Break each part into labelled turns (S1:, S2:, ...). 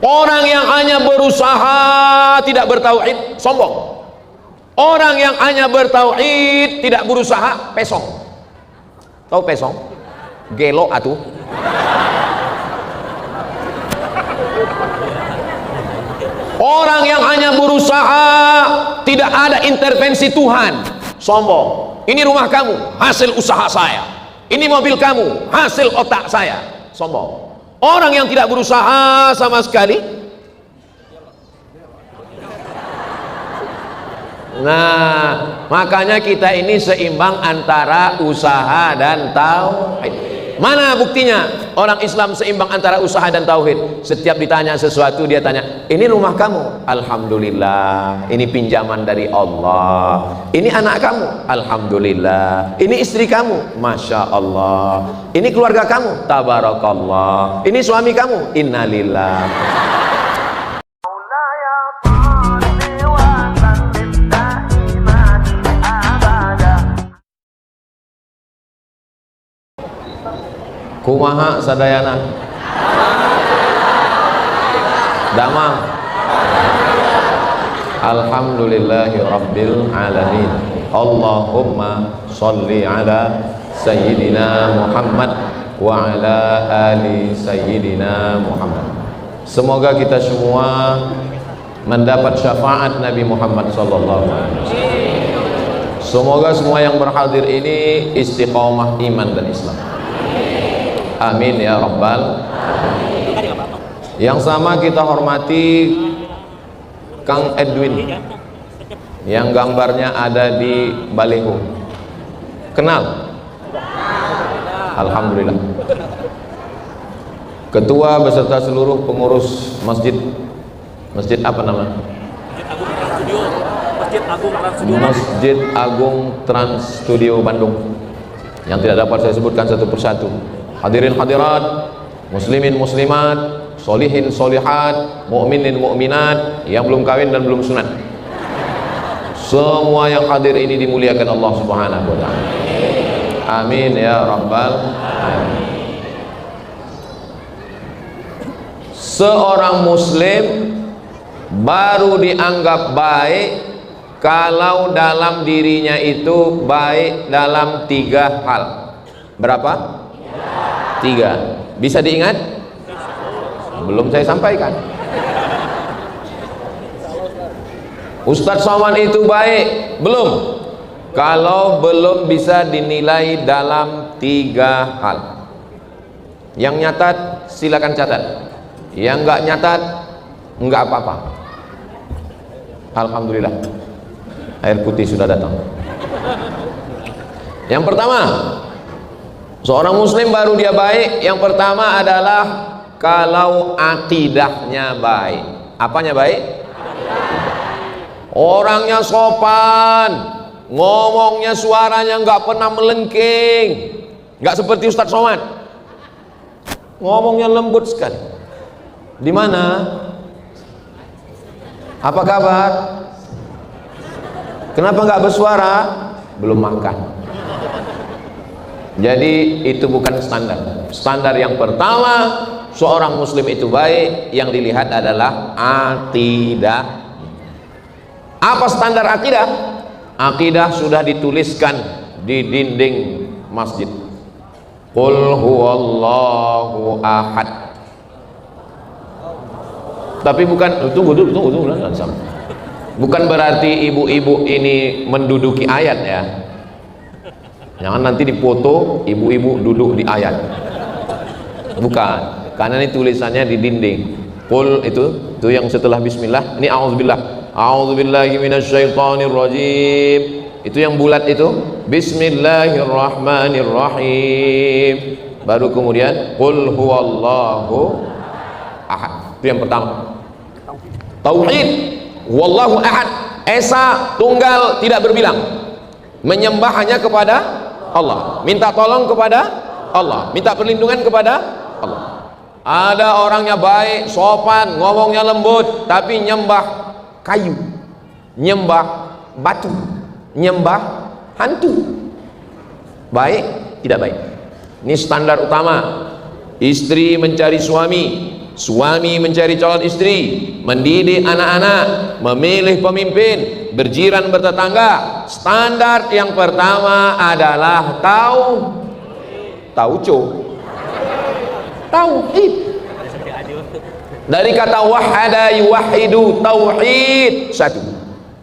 S1: Orang yang hanya berusaha tidak bertauhid sombong. Orang yang hanya bertauhid tidak berusaha pesong. Tahu pesong? Gelo atuh. Orang yang hanya berusaha tidak ada intervensi Tuhan sombong. Ini rumah kamu hasil usaha saya, ini mobil kamu hasil otak saya, sombong. Orang yang tidak berusaha sama sekali, nah makanya kita ini seimbang antara usaha dan tauhid. Mana buktinya orang Islam seimbang antara usaha dan tauhid? Setiap ditanya sesuatu dia tanya, ini rumah kamu? Alhamdulillah. Ini pinjaman dari Allah. Ini anak kamu? Alhamdulillah. Ini istri kamu? Masya Allah. Ini keluarga kamu? Tabarakallah. Ini suami kamu? Innalillah. Kumaha sadayana damang. Alhamdulillahi rabbil alamin. Allahumma sholli ala sayyidina Muhammad wa ala ali sayyidina Muhammad. Semoga kita semua mendapat syafaat Nabi Muhammad sallallahu alaihi wasallam. Semoga semua yang berhadir ini istiqomah iman dan Islam. Amin ya Rabbal. Yang sama kita hormati Kang Edwin yang gambarnya ada di baliho. Kenal? Alhamdulillah. Ketua beserta seluruh pengurus masjid. Masjid apa nama? Masjid Agung Trans Studio Bandung. Yang tidak dapat saya sebutkan satu persatu. Hadirin hadirat, muslimin muslimat, solihin solihat, mu'minin mu'minat yang belum kawin dan belum sunat. Semua yang hadir ini dimuliakan Allah Subhanahu wa taala. Amin ya rabbal alamin. Seorang muslim baru dianggap baik kalau dalam dirinya itu baik dalam 3 hal. Berapa? 3. Bisa diingat? Belum saya sampaikan. Ustadz Somad itu baik? Belum. Kalau belum bisa dinilai dalam 3 hal. Yang nyatat silakan catat. Yang enggak nyatat enggak apa-apa. Alhamdulillah. Air putih sudah datang. Yang pertama, seorang muslim baru dia baik, yang pertama adalah kalau akidahnya baik. Apanya baik? Orangnya sopan, ngomongnya suaranya nggak pernah melengking, nggak seperti Ustadz Somad, ngomongnya lembut sekali. Di mana? Apa kabar? Kenapa nggak bersuara? Belum makan. Jadi itu bukan standar. Standar yang pertama, seorang muslim itu baik, yang dilihat adalah akidah. Apa standar akidah? Akidah sudah dituliskan di dinding masjid. Qul huwallahu ahad. Tapi bukan, tunggu dulu, bukan berarti ibu-ibu ini menduduki ayat ya. Jangan nanti dipoto ibu-ibu duduk di ayat. Bukan, karena ini tulisannya di dinding. Qul itu yang setelah bismillah. Ini auzubillah. A'udzubillahi minasyaitonirrajim. Itu yang bulat itu bismillahirrahmanirrahim. Baru kemudian qul huwallahu ahad. Itu yang pertama. Tauhid, wallahu ahad, esa, tunggal, tidak berbilang. Menyembah hanya kepada Allah, minta tolong kepada Allah, minta perlindungan kepada Allah. Ada orangnya baik, sopan, ngomongnya lembut, tapi nyembah kayu, nyembah batu, nyembah hantu. Baik? Tidak baik. Ini standar utama. Istri mencari suami, suami mencari calon istri, mendidik anak-anak, memilih pemimpin, berjiran bertetangga. Standar yang pertama adalah tauhid. Dari kata wahada yuwahidu, tauhid, satu.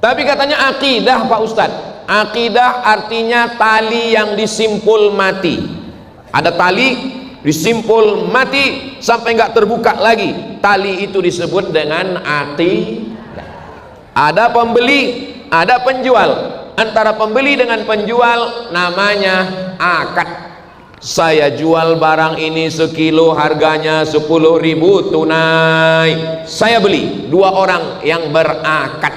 S1: Tapi katanya akidah Pak Ustadz. Akidah artinya tali yang disimpul mati. Ada tali disimpul mati sampai nggak terbuka lagi. Tali itu disebut dengan akidah. Ada pembeli, ada penjual. Antara pembeli dengan penjual namanya akad. Saya jual barang ini sekilo, harganya 10.000 tunai. Saya beli, dua orang yang berakad.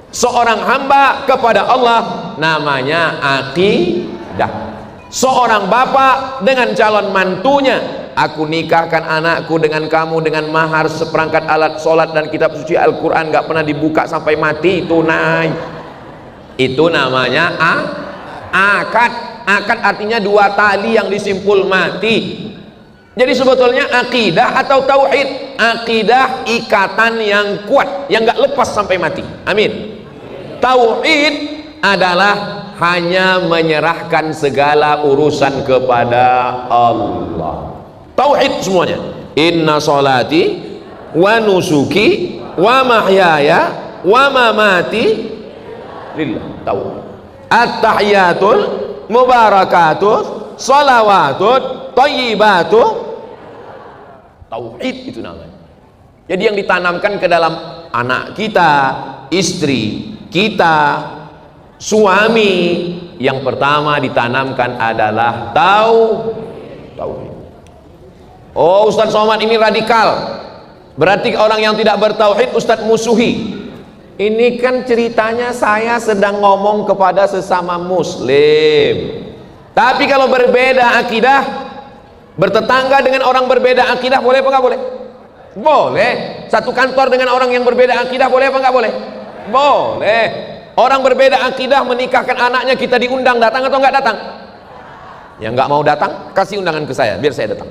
S1: Seorang hamba kepada Allah namanya akidah. Seorang bapak dengan calon mantunya, aku nikahkan anakku dengan kamu dengan mahar seperangkat alat sholat dan kitab suci Al-Quran, gak pernah dibuka sampai mati, tunai. Itu namanya akad. Akad artinya dua tali yang disimpul mati. Jadi sebetulnya akidah atau tauhid, akidah ikatan yang kuat yang gak lepas sampai mati. Amin. Tauhid adalah hanya menyerahkan segala urusan kepada Allah. Tauhid semuanya. Inna sholati wa nusuki wa mahyaya wa mamati lillah. Tauhid. At-tahiyatul mubarakatuh salawatut thayyibatuh, tauhid itu namanya. Jadi yang ditanamkan ke dalam anak kita, istri kita, suami, yang pertama ditanamkan adalah tauhid. Oh, Ustadz Somad ini radikal, berarti orang yang tidak bertauhid Ustadz musuhi. Ini kan ceritanya saya sedang ngomong kepada sesama muslim. Tapi kalau berbeda akidah, bertetangga dengan orang berbeda akidah, boleh apa nggak boleh? Boleh. Satu kantor dengan orang yang berbeda akidah, boleh apa nggak boleh? Boleh. Orang berbeda akidah menikahkan anaknya, kita diundang, datang atau nggak datang? Yang nggak mau datang, kasih undangan ke saya, biar saya datang.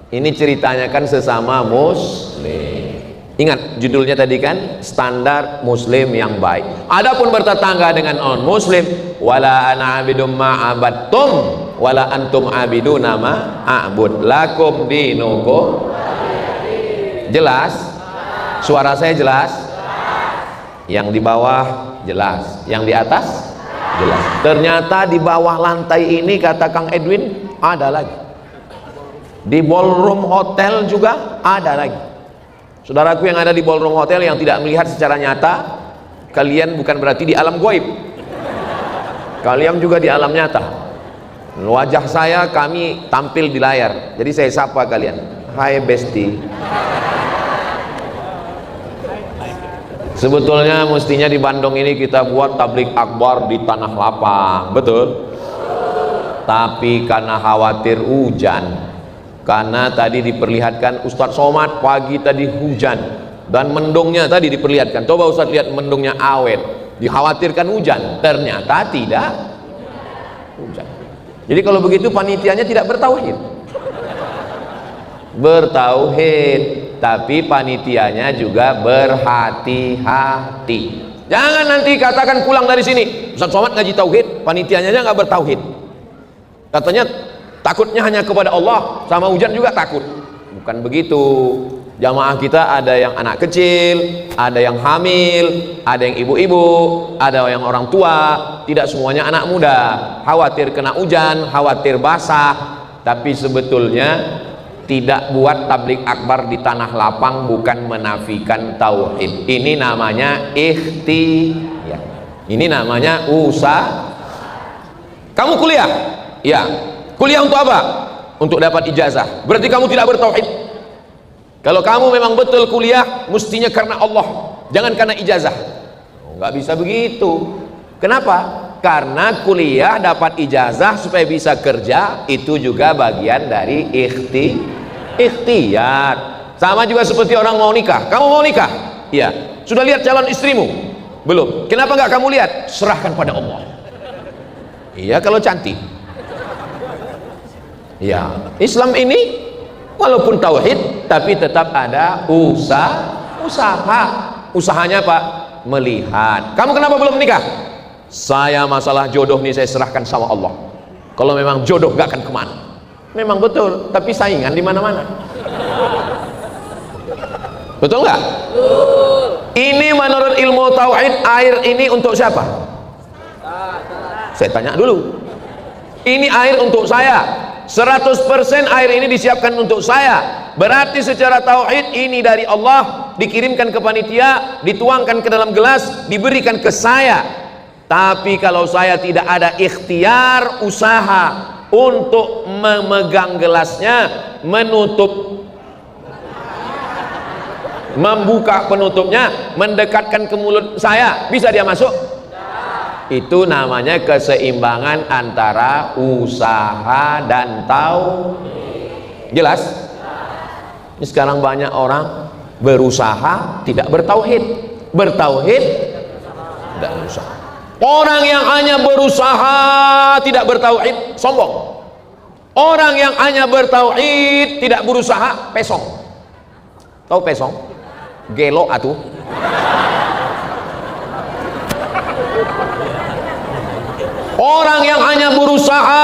S1: Ini ceritanya kan sesama muslim. Ingat judulnya tadi kan, standar muslim yang baik. Adapun bertetangga dengan non muslim, wala ana abidum ma abattum wala antum abiduna ma a'bud lakum dinukum. Jelas? Suara saya jelas? Yang di bawah jelas, yang di atas jelas. Ternyata di bawah lantai ini, kata Kang Edwin, ada lagi. Di ballroom hotel juga ada lagi. Saudaraku yang ada di ballroom hotel yang tidak melihat secara nyata, kalian bukan berarti di alam gaib. Kalian juga di alam nyata. Wajah saya kami tampil di layar. Jadi saya sapa kalian. Hai Besti. Sebetulnya mestinya di Bandung ini kita buat tablik akbar di tanah lapang, betul? Tapi karena khawatir hujan, karena tadi diperlihatkan Ustadz Somad pagi tadi hujan dan mendungnya tadi diperlihatkan. Coba Ustadz lihat mendungnya awet, dikhawatirkan hujan, ternyata tidak hujan. Jadi kalau begitu panitianya tidak bertauhid. Bertauhid, tapi panitianya juga berhati-hati. Jangan nanti katakan pulang dari sini, Ustadz Somad ngaji tauhid, panitianya aja nggak bertauhid. Katanya takutnya hanya kepada Allah, sama hujan juga takut. Bukan begitu. Jamaah kita ada yang anak kecil, ada yang hamil, ada yang ibu-ibu, ada yang orang tua. Tidak semuanya anak muda. Khawatir kena hujan, khawatir basah. Tapi sebetulnya tidak buat tablik akbar di tanah lapang bukan menafikan tauhid. Ini namanya ikhtiyar. Ini namanya usaha. Kamu kuliah? Ya. Kuliah untuk apa? Untuk dapat ijazah. Berarti kamu tidak bertauhid. Kalau kamu memang betul kuliah, mestinya karena Allah, jangan karena ijazah. Nggak bisa begitu. Kenapa? Karena kuliah dapat ijazah supaya bisa kerja, itu juga bagian dari ikhtiyar. Sama juga seperti orang mau nikah. Kamu mau nikah? Iya. Sudah lihat calon istrimu? Belum. Kenapa nggak kamu lihat? Serahkan pada Allah. Iya, kalau cantik. Ya, Islam ini walaupun tauhid tapi tetap ada usaha. Usahanya apa? Melihat. Kamu kenapa belum menikah? Saya masalah jodoh nih saya serahkan sama Allah. Kalau memang jodoh gak akan kemana. Memang betul, tapi saingan di mana-mana. Betul nggak? Ini menurut ilmu tauhid, air ini untuk siapa? Saya tanya dulu. Ini air untuk saya. 100% air ini disiapkan untuk saya. Berarti secara tauhid ini dari Allah, dikirimkan ke panitia, dituangkan ke dalam gelas, diberikan ke saya. Tapi kalau saya tidak ada ikhtiar usaha untuk memegang gelasnya, membuka penutupnya, mendekatkan ke mulut saya, bisa dia masuk? Itu namanya keseimbangan antara usaha dan tauhid. Jelas? Ini sekarang banyak orang berusaha tidak bertauhid, bertauhid tidak berusaha. Orang yang hanya berusaha tidak bertauhid sombong. Orang yang hanya bertauhid tidak berusaha pesong. Tahu pesong? Gelo atuh. Orang yang hanya berusaha,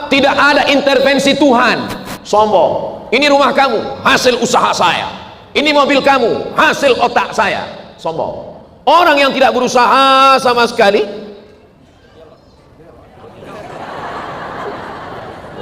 S1: tidak ada intervensi Tuhan, sombong. Ini rumah kamu, hasil usaha saya. Ini mobil kamu, hasil otak saya, sombong. Orang yang tidak berusaha sama sekali,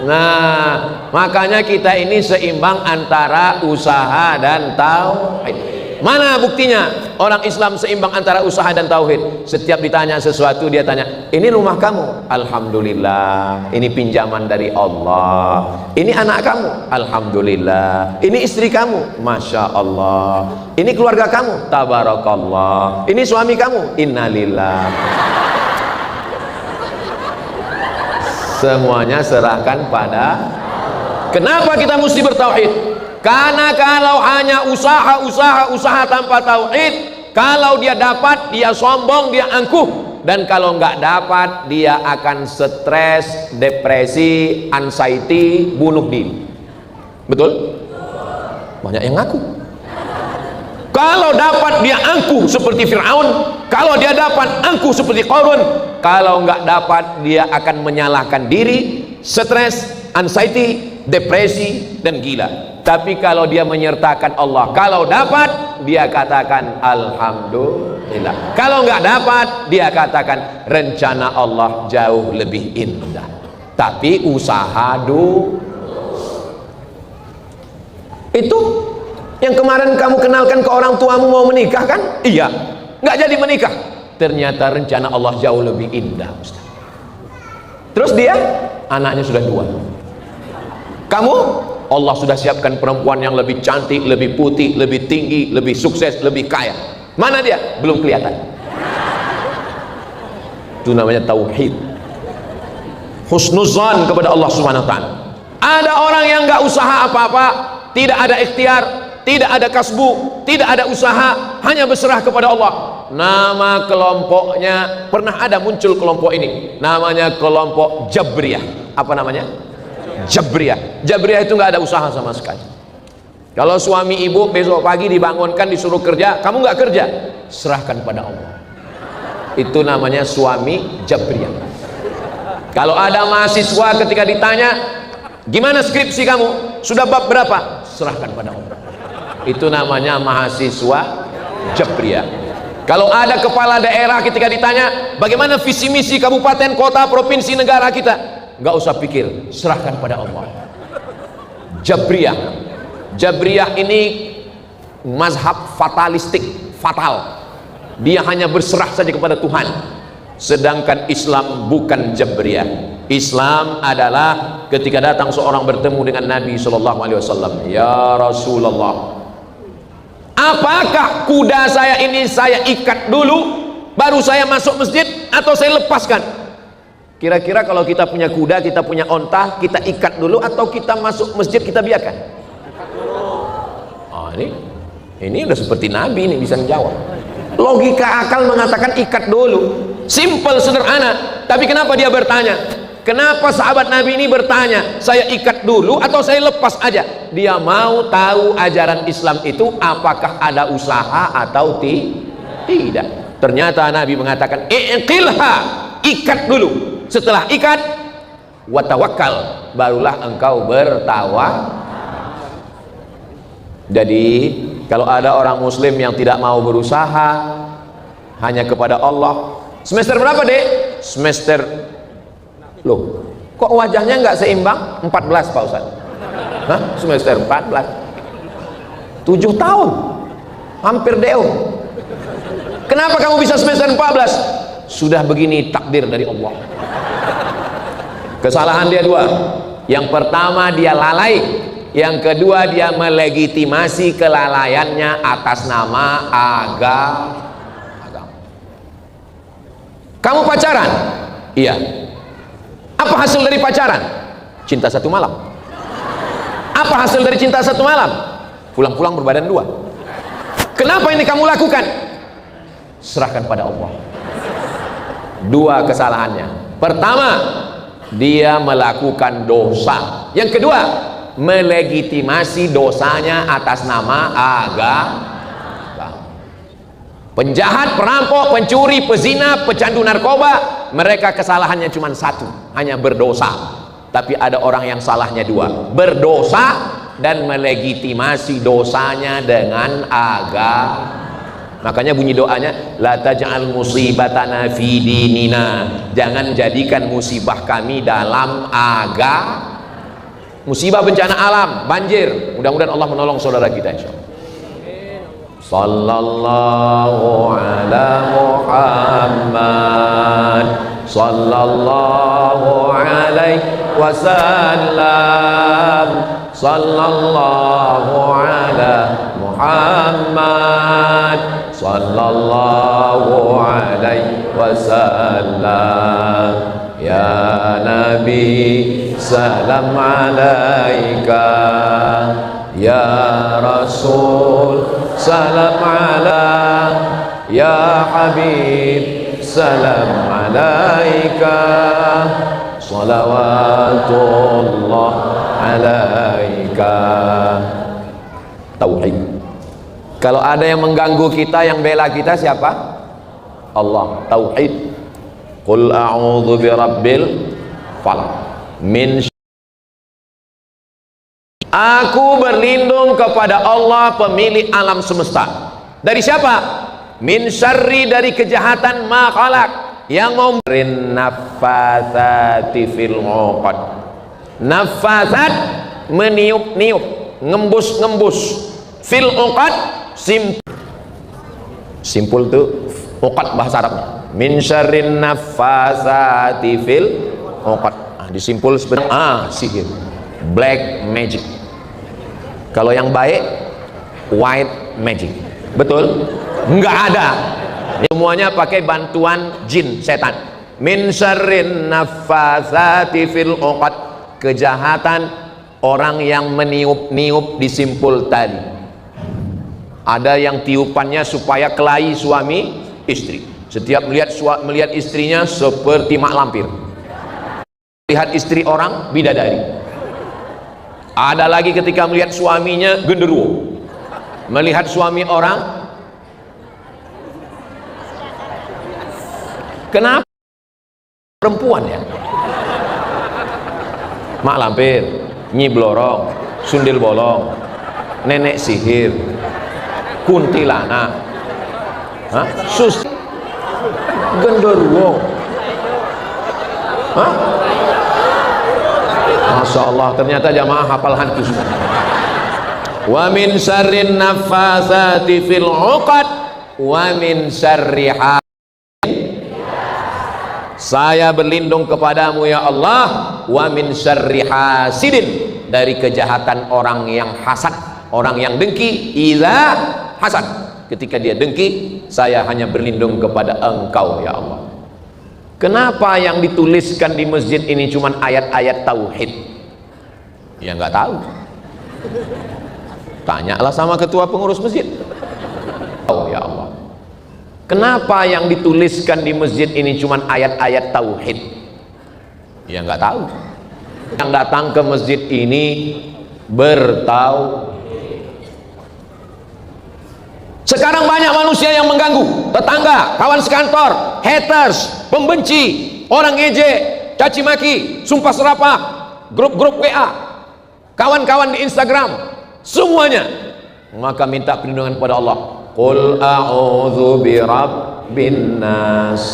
S1: nah makanya kita ini seimbang antara usaha dan tauhid. Mana buktinya orang Islam seimbang antara usaha dan tauhid? Setiap ditanya sesuatu dia tanya, ini rumah kamu? Alhamdulillah. Ini pinjaman dari Allah. Ini anak kamu? Alhamdulillah. Ini istri kamu? Masya Allah. Ini keluarga kamu? Tabarakallah. Ini suami kamu? Innalillah. Semuanya serahkan pada. Kenapa kita mesti bertauhid? Karena kalau hanya usaha tanpa tauhid, kalau dia dapat dia sombong, dia angkuh, dan kalau nggak dapat dia akan stres, depresi, anxiety, bunuh diri. Betul? Banyak yang ngaku. Kalau dapat dia angkuh seperti Fir'aun, kalau dia dapat angkuh seperti Qarun, kalau nggak dapat dia akan menyalahkan diri, stres, anxiety, depresi, dan gila. Tapi kalau dia menyertakan Allah, kalau dapat dia katakan alhamdulillah. Kalau nggak dapat dia katakan rencana Allah jauh lebih indah. Tapi usaha dulu. Itu yang kemarin kamu kenalkan ke orang tuamu mau menikah kan? Iya, nggak jadi menikah. Ternyata rencana Allah jauh lebih indah, Ustaz. Terus dia anaknya sudah 2. Kamu Allah sudah siapkan perempuan yang lebih cantik, lebih putih, lebih tinggi, lebih sukses, lebih kaya. Mana dia? Belum kelihatan. Itu namanya tauhid. Husnuzan kepada Allah Subhanahu wa taala. Ada orang yang enggak usaha apa-apa, tidak ada ikhtiar, tidak ada kasbu, tidak ada usaha, hanya berserah kepada Allah. Nama kelompoknya, pernah ada muncul kelompok ini, namanya kelompok Jabriyah. Apa namanya? Jabriyah. Jabriyah itu nggak ada usaha sama sekali. Kalau suami ibu besok pagi dibangunkan disuruh kerja, kamu nggak kerja, serahkan pada Allah. Itu namanya suami Jabriyah. Kalau ada mahasiswa ketika ditanya, gimana skripsi kamu? Sudah bab berapa? Serahkan pada Allah. Itu namanya mahasiswa Jabriyah. Kalau ada kepala daerah ketika ditanya, bagaimana visi misi kabupaten, kota, provinsi, negara kita? Nggak usah pikir, serahkan pada Allah. Jabriyah. Jabriyah ini mazhab fatalistik, fatal. Dia hanya berserah saja kepada Tuhan. Sedangkan Islam bukan Jabriyah. Islam adalah ketika datang seorang bertemu dengan Nabi SAW, ya Rasulullah, apakah kuda saya ini saya ikat dulu baru saya masuk masjid atau saya lepaskan? Kira-kira kalau kita punya kuda, kita punya onta, kita ikat dulu atau kita masuk masjid kita biarkan? Oh, ini udah seperti Nabi, ini bisa menjawab. Logika akal mengatakan ikat dulu, simple, sederhana. Tapi kenapa dia bertanya? Kenapa sahabat Nabi ini bertanya, saya ikat dulu atau saya lepas aja? Dia mau tahu ajaran Islam itu apakah ada usaha atau tidak. Ternyata Nabi mengatakan, iqilha, ikat dulu. Setelah ikat, watawakkal, barulah engkau bertawakal. Jadi kalau ada orang muslim yang tidak mau berusaha hanya kepada Allah, semester berapa dek? Semester, loh kok wajahnya nggak seimbang? 14 Pak Ustaz. Hah? Semester 14, 7 tahun, hampir deo. Kenapa kamu bisa semester 14? Sudah begini takdir dari Allah. Kesalahan dia dua. Yang pertama dia lalai, yang kedua dia melegitimasi kelalaiannya atas nama agama. Kamu pacaran? Iya. Apa hasil dari pacaran? Cinta satu malam. Apa hasil dari cinta satu malam? Pulang-pulang berbadan dua. Kenapa ini kamu lakukan? Serahkan pada Allah. Dua kesalahannya. Pertama, dia melakukan dosa. Yang kedua, melegitimasi dosanya atas nama agama. Penjahat, perampok, pencuri, pezina, pecandu narkoba, mereka kesalahannya cuma satu, hanya berdosa. Tapi ada orang yang salahnya dua, berdosa dan melegitimasi dosanya dengan agama. Makanya bunyi doanya, la taj'al musibatana fi dinina, jangan jadikan musibah kami dalam agama. Musibah bencana alam, banjir, mudah-mudahan Allah menolong saudara kita insyaallah. Sallallahu ala Muhammad, sallallahu alaihi wasallam, sallallahu ala Muhammad, sallallahu alaihi wasallam. Ya Nabi salam alaika, ya Rasul salam ala, ya Habib salam alaika, salawatullah alaika. Tauhid. Kalau ada yang mengganggu kita, yang bela kita siapa? Allah. Tauhid. Qul a'udzu birabbil falaq min. Aku berlindung kepada Allah pemilik alam semesta. Dari siapa? Min syarri, dari kejahatan ma khalaq, yang mau nafatsati fil 'uqad. Nafasat, meniup-niup, ngembus-ngembus, fil 'uqad, simpul tuh uqad bahasa Arabnya. Min syarrin nafasati fil 'uqad. Disimpul sebenarnya sihir, black magic. Kalau yang baik, white magic. Betul? Enggak ada. Semuanya pakai bantuan jin, setan. Min syarrin nafasati fil 'uqad, kejahatan orang yang meniup-niup di simpul tadi. Ada yang tiupannya supaya kelahi suami istri. Setiap melihat istrinya seperti mak lampir. Lihat istri orang bidadari. Ada lagi ketika melihat suaminya genderuwo. Melihat suami orang, kenapa perempuan ya? Mak lampir, nyi blorong, sundil bolong, nenek sihir, kuntilanak, sus, genderuwo. Masya Allah, ternyata jamaah hafal hantu semua. Wa min syarrin nafasati fil 'uqad wa min syarri hasidin. Saya berlindung kepadamu ya Allah, wa min syarri hasidin, dari kejahatan orang yang hasad, orang yang dengki. Idza hasad, ketika dia dengki, saya hanya berlindung kepada Engkau ya Allah. Kenapa yang dituliskan di masjid ini cuma ayat-ayat tauhid? Ya nggak tahu. Tanyalah sama ketua pengurus masjid. Oh ya Allah. Kenapa yang dituliskan di masjid ini cuma ayat-ayat tauhid? Ya nggak tahu. Yang datang ke masjid ini bertauhid. Sekarang banyak manusia yang mengganggu tetangga, kawan sekantor, haters, pembenci, orang ngejek, caci maki, sumpah serapah, grup-grup WA, kawan-kawan di Instagram, semuanya. Maka minta perlindungan kepada Allah. Qul a'udzu birabbin nas,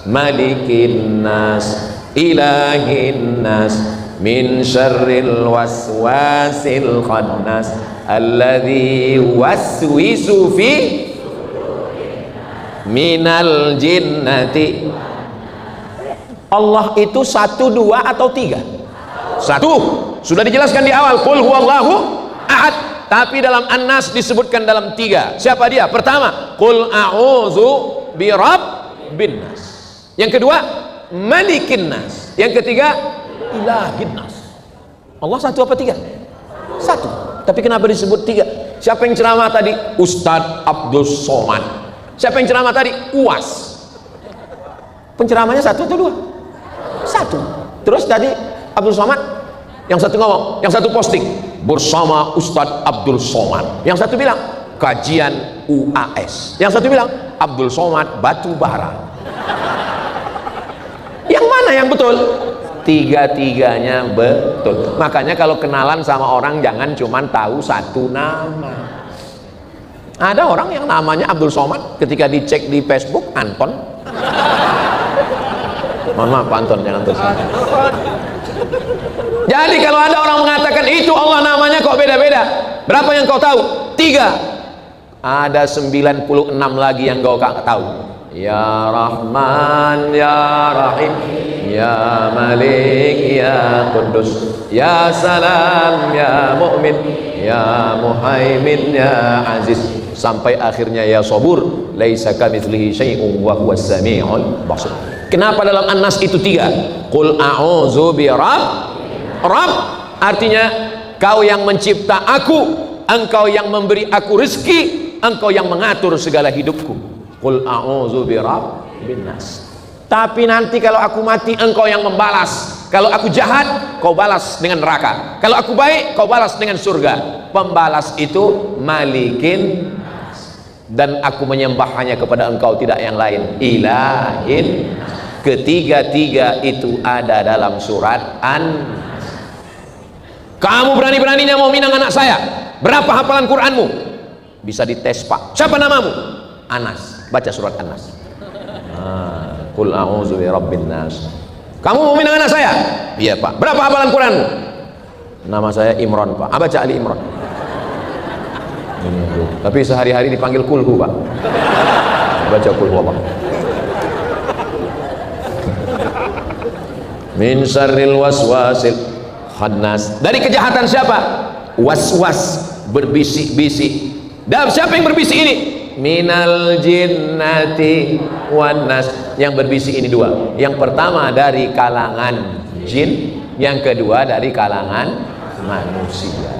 S1: malikin nas, ilahin nas, min syarril waswasil khannas, alladzi waswisu fi minal jinnati. Allah itu satu, dua, atau tiga? Satu. Sudah dijelaskan di awal, qul huwallahu ahad. Tapi dalam An-Nas disebutkan dalam tiga. Siapa dia? Pertama, qul a'udzu birabbin nas. Yang kedua, malikin nas. Yang ketiga, ilahin nas. Allah satu apa tiga? Satu. Tapi kenapa disebut tiga? Siapa yang ceramah tadi? Ustadz Abdul Somad. Siapa yang ceramah tadi? UAS. Penceramahnya satu atau dua? Satu. Terus tadi Abdul Somad, yang satu ngomong, yang satu posting bersama Ustadz Abdul Somad. Yang satu bilang kajian UAS. Yang satu bilang Abdul Somad batu bara. Yang mana yang betul? Tiga-tiganya betul. Makanya kalau kenalan sama orang jangan cuman tahu satu nama. Ada orang yang namanya Abdul Somad, ketika dicek di Facebook Anton. Mohon maaf Pak Anton, jangan terus. Jadi kalau ada orang mengatakan itu Allah namanya kok beda-beda, berapa yang kau tahu? Tiga. Ada 96 lagi yang kau gak tahu. Ya Rahman, Ya Rahim, Ya Malik, Ya Kudus, Ya Salam, Ya Mu'min, Ya Muhaimin, Ya Aziz, sampai akhirnya Ya Sabur, laisa kamitslihi syai'un wa huwas sami'ul basir. Kenapa dalam An-Nas itu tiga? Qul a'udzu Rabb, artinya kau yang mencipta aku, engkau yang memberi aku rezeki, engkau yang mengatur segala hidupku. Qul a'udzu birabbin nas. Tapi nanti kalau aku mati, engkau yang membalas. Kalau aku jahat, kau balas dengan neraka. Kalau aku baik, kau balas dengan surga. Pembalas itu malikin, dan aku menyembah hanya kepada engkau, tidak yang lain. Ilahin. Ketiga-tiga itu ada dalam surat An. Kamu berani-beraninya mau minang anak saya, berapa hafalan Quranmu? Bisa dites Pak. Siapa namamu? Anas. Baca surat An-Nas. Qul a'udzu birabbin nas. Kamu mau minang anak saya? Iya Pak. Berapa hafalan Quranmu? Nama saya Imran Pak. Baca Ali Imran. Tapi sehari-hari dipanggil kulhu Pak. Baca kulhu Allah. Min syarril waswasil khannas. Dari kejahatan siapa? Was-was, berbisik-bisik. Dan siapa yang berbisik ini? Minal jinnati wan nas. Yang berbisik ini dua. Yang pertama dari kalangan jin, yang kedua dari kalangan manusia.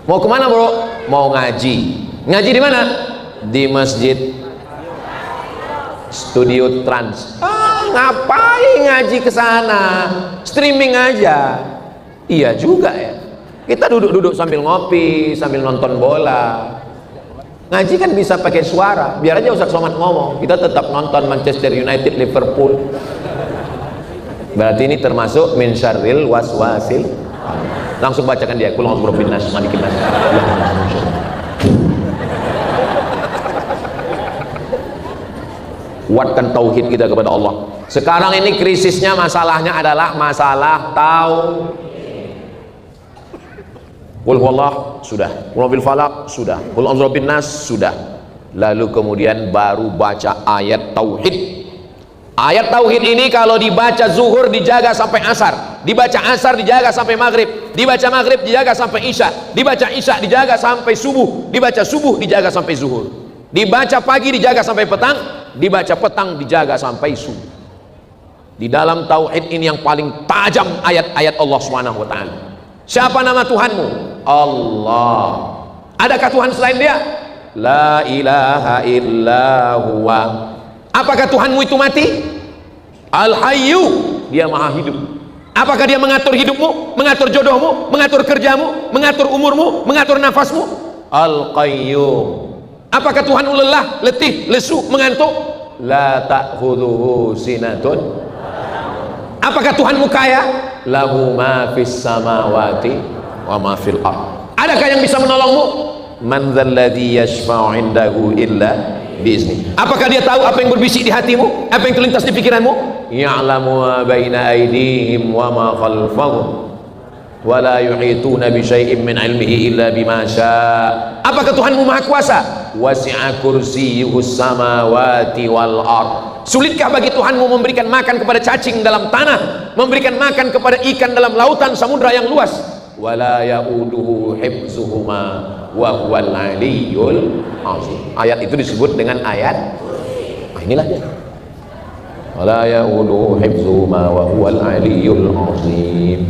S1: Mau kemana bro? Mau ngaji. Ngaji di mana? Di masjid Studio Trans. Ngapain ngaji ke sana? Streaming aja. Iya juga ya. Kita duduk-duduk sambil ngopi, sambil nonton bola. Ngaji kan bisa pakai suara. Biar aja Ustaz Somad ngomong, kita tetap nonton Manchester United Liverpool. Berarti ini termasuk min syarril waswasil. Langsung bacakan dia, qul a'udzu birabbin nas, malikin nas. Kuatkan tauhid kita kepada Allah. Sekarang ini krisisnya, masalahnya adalah masalah tauhid. Qul huwallah sudah, qul bil falaq sudah, qul a'udzu birabbin nas sudah. Lalu kemudian baru baca ayat tauhid. Ayat tauhid ini kalau dibaca zuhur dijaga sampai asar, dibaca asar dijaga sampai maghrib, dibaca maghrib dijaga sampai isya, dibaca isya dijaga sampai subuh, dibaca subuh dijaga sampai zuhur, dibaca pagi dijaga sampai petang, dibaca petang dijaga sampai subuh. Di dalam tauhid ini yang paling tajam ayat-ayat Allah Subhanahu wa taala. Siapa nama Tuhanmu? Allah. Adakah Tuhan selain Dia? La ilaha illa huwa. Apakah Tuhanmu itu mati? Al-Hayyu, Dia maha hidup. Apakah dia mengatur hidupmu, mengatur jodohmu, mengatur kerjamu, mengatur umurmu, mengatur nafasmu? Al-Qayyum. Apakah Tuhanmu lelah, letih, lesu, mengantuk? La ta'khudhuhu sinatun. Apakah Tuhanmu kaya? Lahu ma fis samawati wa ma fil ardh. Adakah yang bisa menolongmu? Man dzalladzi yashfa'u 'indahu illa biizni. Apakah dia tahu apa yang berbisik di hatimu, apa yang terlintas di pikiranmu? Ya'lamu ma baina aydihim wa ma khalfahum wa la yuhituna bi syai'in min 'ilmihi illa bima syaa. Apakah Tuhanmu maha kuasa? Wasi'a kursiyyuhus samawati wal ardh. Sulitkah bagi Tuhanmu memberikan makan kepada cacing dalam tanah, memberikan makan kepada ikan dalam lautan samudra yang luas? Wala ya'uduhu hifzuhuma wa huwal 'aliyyul 'azim. Ayat itu disebut dengan ayat, inilah dia. Wala ya'uduhu hifzuhuma wa huwal 'aliyyul 'azim.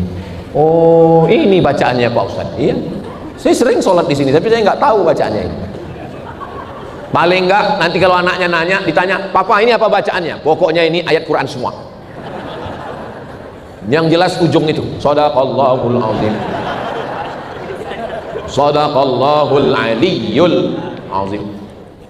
S1: Oh, ini bacaannya Pak Ustaz. Iya. Saya sering sholat di sini, tapi saya nggak tahu bacaannya ini. Paling enggak nanti kalau anaknya nanya, ditanya, "Papa, ini apa bacaannya?" Pokoknya ini ayat Quran semua. Yang jelas ujung itu, Shadaqallahul azim. Shadaqallahul aliyyul azim.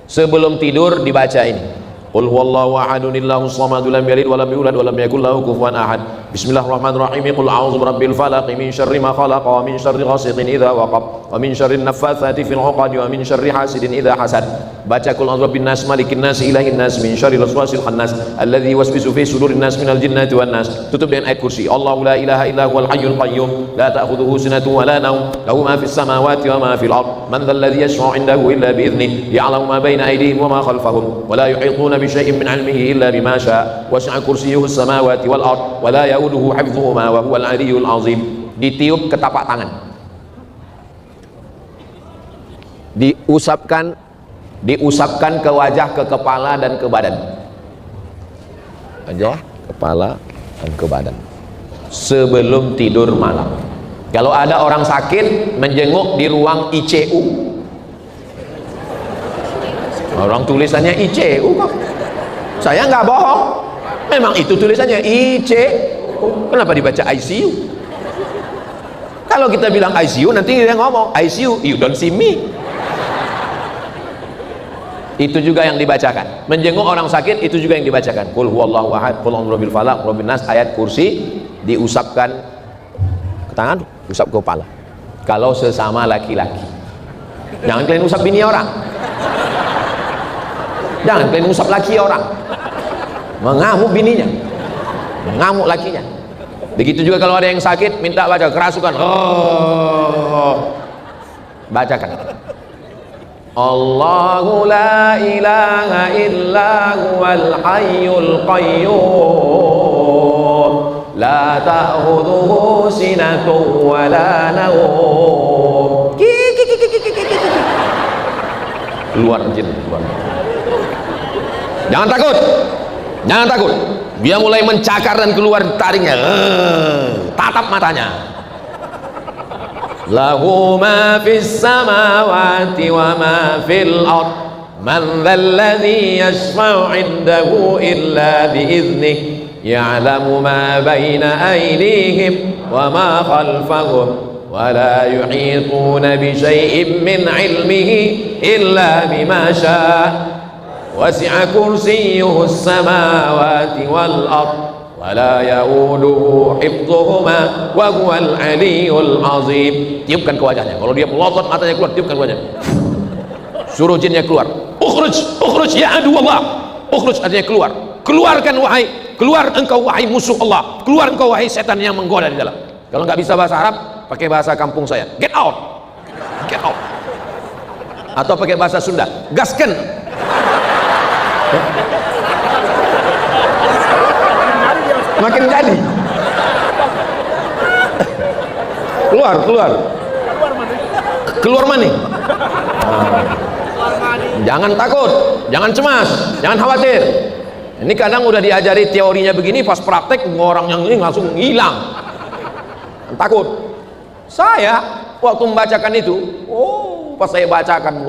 S1: Sebelum tidur dibaca ini. Qul huwallahu ahadun illahus samadul lam yalid wa lam yulad wa lam yakul lahu kufuwan ahad. Bismillahirrahmanirrahim. Qul a'udzu birabbil falaq min syarri ma khalaq wa min syarri ghasiqin idza waqab wa min syarri naffatsati fil 'uqad wa min syarri hasidin idza hasad. Baca qul a'udzu birabbin nas malikin nas ilahin nas min syarril waswasil khannas alladzi yuwaswisu fi sudurin nas minal jinnati wan nas. Tutup dengan ayat kursi. Allahu la ilaha illa huwal hayyul qayyum la ta'khudhuhu sinatun wa la nawm lahu ma fis samawati wa ma fil ard. Man dhal ladzi yashfa'u 'indahu illa bi idhnihi ya'lamu ma baina aydihim wa ma khalfahum wa la yuhituna بشيء من علمه إلا بما شاء وسع كرسيه السماوات والأرض ولا يؤوده حفظهما وهو العلي العظيم. Ditiup ke tapak tangan, diusapkan ke wajah, ke kepala dan ke badan. Wajah, kepala dan ke badan sebelum tidur malam. Kalau ada orang sakit menjenguk di ruang ICU, orang tulisannya ICU kok. Saya nggak bohong, memang itu tulisannya ICU. Kenapa dibaca ICU? Kalau kita bilang ICU, nanti dia ngomong ICU, you don't see me. Itu juga yang dibacakan. Menjenguk orang sakit itu juga yang dibacakan. Qul huwallahu ahad, qul a'udzu birabbil falaq, rabbin nas, ayat kursi diusapkan ke tangan, usap ke kepala. Kalau sesama laki-laki. Jangan kalian usap bini orang. Jangan kalian usap laki orang, mengamuk bininya, mengamuk lakinya. Begitu juga kalau ada yang sakit, minta baca kerasukan, bacakan Allahu la ilaha illa huwal hayyul qayyum la ta'khudhuhu sinatun wa la nawm. Keluar jin, keluar. Jangan takut, jangan takut. Dia mulai mencakar dan keluar taringnya, tatap matanya. Lahu ma fis samawati wa ma fil ard. Man dzalladzi yashfa'u 'indahu illa bi idznihi. Ya'lamu ma baina aydihim wa ma khalfahum. Wa la yuhituna bi syai'in min 'ilmihi illa bima syaa. Wasi'a kursiyyuhu as-samawati wal ard wa la ya'uduhu hifdhuhuma wa huwal 'aliyyul 'azim. Tiupkan ke wajahnya. Kalau dia melotot matanya keluar, tiupkan ke wajahnya. Suruh jinnya keluar. Ukhruj, ukhruj ya adu Allah. Ukhruj artinya keluar. Keluarkan wahai, keluar engkau wahai musuh Allah. Keluar engkau wahai setan yang menggoda di dalam. Kalau nggak bisa bahasa Arab, pakai bahasa kampung saya. Get out. Get out. Atau pakai bahasa Sunda. Gasken. Makin jadi. Keluar, keluar. Keluar mana? Jangan takut, jangan cemas, jangan khawatir. Ini kadang udah diajari teorinya begini, pas praktek orang yang ini langsung hilang. Takut. Saya waktu membacakan itu, pas saya bacakan,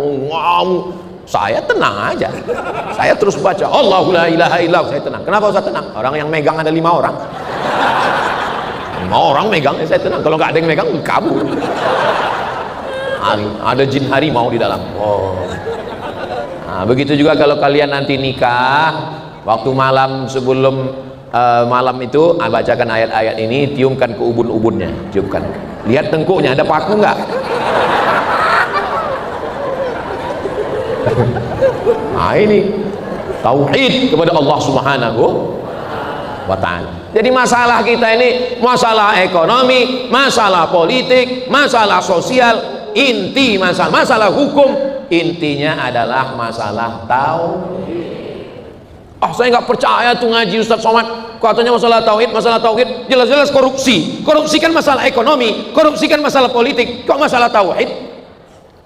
S1: saya tenang aja. Saya terus baca Allahu la ilaha illallah, saya tenang. Kenapa Ustaz tenang? Orang yang megang ada 5 orang. Mau orang megang ya saya tenang, kalau nggak ada yang megang kabur. Ada jin harimau di dalam. Oh. Nah, begitu juga kalau kalian nanti nikah, waktu malam sebelum malam itu bacakan ayat-ayat ini, tiumkan ke ubun-ubunnya, tiupkan. Lihat tengkuknya ada paku nggak? Nah ini tauhid kepada Allah Subhanahu wa ta'ala. Jadi masalah kita ini masalah ekonomi, masalah politik, masalah sosial, inti masalah hukum, intinya adalah masalah tauhid. Saya nggak percaya tuh ngaji Ustaz Somad, katanya masalah tauhid, jelas-jelas korupsi kan masalah ekonomi, korupsi kan masalah politik, kok masalah tauhid?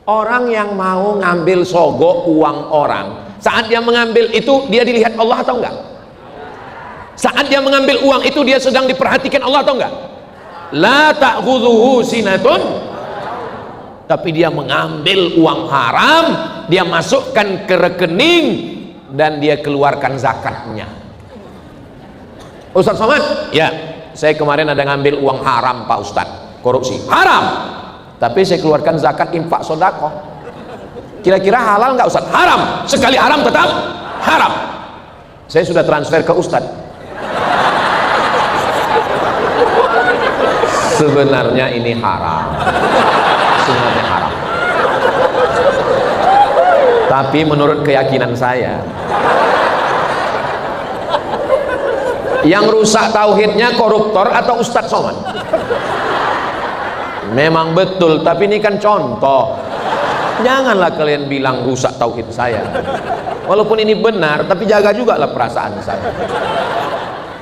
S1: Orang yang mau ngambil sogok uang orang, saat dia mengambil itu dia dilihat Allah atau enggak? Saat dia mengambil uang itu dia sedang diperhatikan Allah atau enggak? La ta'khudhuhu sinatun, tapi dia mengambil uang haram, dia masukkan ke rekening dan dia keluarkan zakatnya. Ustaz Somad, ya saya kemarin ada ngambil uang haram Pak Ustaz, korupsi haram, tapi saya keluarkan zakat infak sodako. Kira-kira halal nggak Ustaz? Haram, sekali haram tetap haram. Saya sudah transfer ke Ustaz. Sebenarnya ini haram, sebenarnya haram, tapi menurut keyakinan saya yang rusak tauhidnya koruptor atau Ustadz Somad. Memang betul, tapi ini kan contoh. Janganlah kalian bilang rusak tauhid saya, walaupun ini benar, tapi jaga juga lah perasaan saya.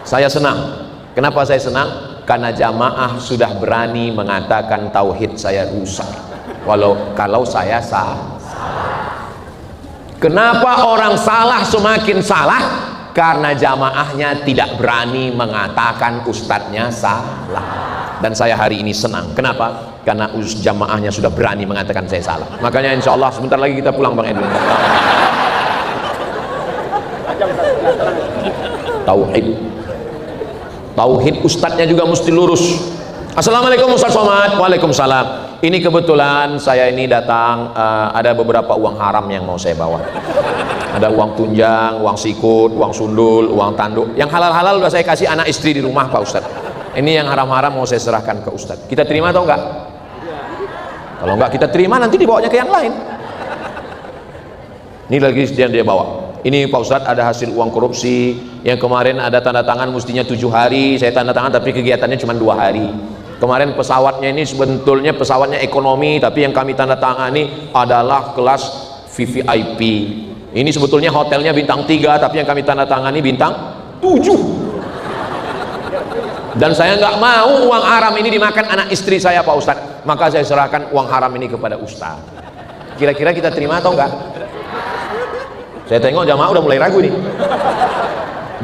S1: Saya senang. Kenapa saya senang? Karena jamaah sudah berani mengatakan tauhid saya rusak, kalau saya salah. Kenapa orang salah semakin salah? Karena jamaahnya tidak berani mengatakan ustadznya salah. Dan saya hari ini senang. Kenapa? Karena jamaahnya sudah berani mengatakan saya salah. Makanya insya Allah sebentar lagi kita pulang Bang Edwin. Tauhid ustadznya juga mesti lurus. Assalamualaikum Ustaz Somad. Waalaikumsalam. Ini kebetulan saya ini datang, ada beberapa uang haram yang mau saya bawa. Ada uang tunjang, uang sikut, uang sundul, uang tanduk. Yang halal-halal udah saya kasih anak istri di rumah Pak Ustaz. Ini yang haram-haram mau saya serahkan ke Ustaz. Kita terima atau enggak? Kalau enggak kita terima, nanti dibawanya ke yang lain. Ini lagi dia bawa. Ini Pak Ustadz ada hasil uang korupsi yang kemarin ada tanda tangan mestinya 7 hari, saya tanda tangan tapi kegiatannya cuma 2 hari. Kemarin pesawatnya ini sebetulnya pesawatnya ekonomi, tapi yang kami tanda tangani adalah kelas VVIP. Ini sebetulnya hotelnya bintang 3, tapi yang kami tanda tangani bintang 7. Dan saya nggak mau uang haram ini dimakan anak istri saya Pak Ustadz, maka saya serahkan uang haram ini kepada Ustadz. Kira-kira kita terima atau enggak? Saya tengok jamaah udah mulai ragu nih,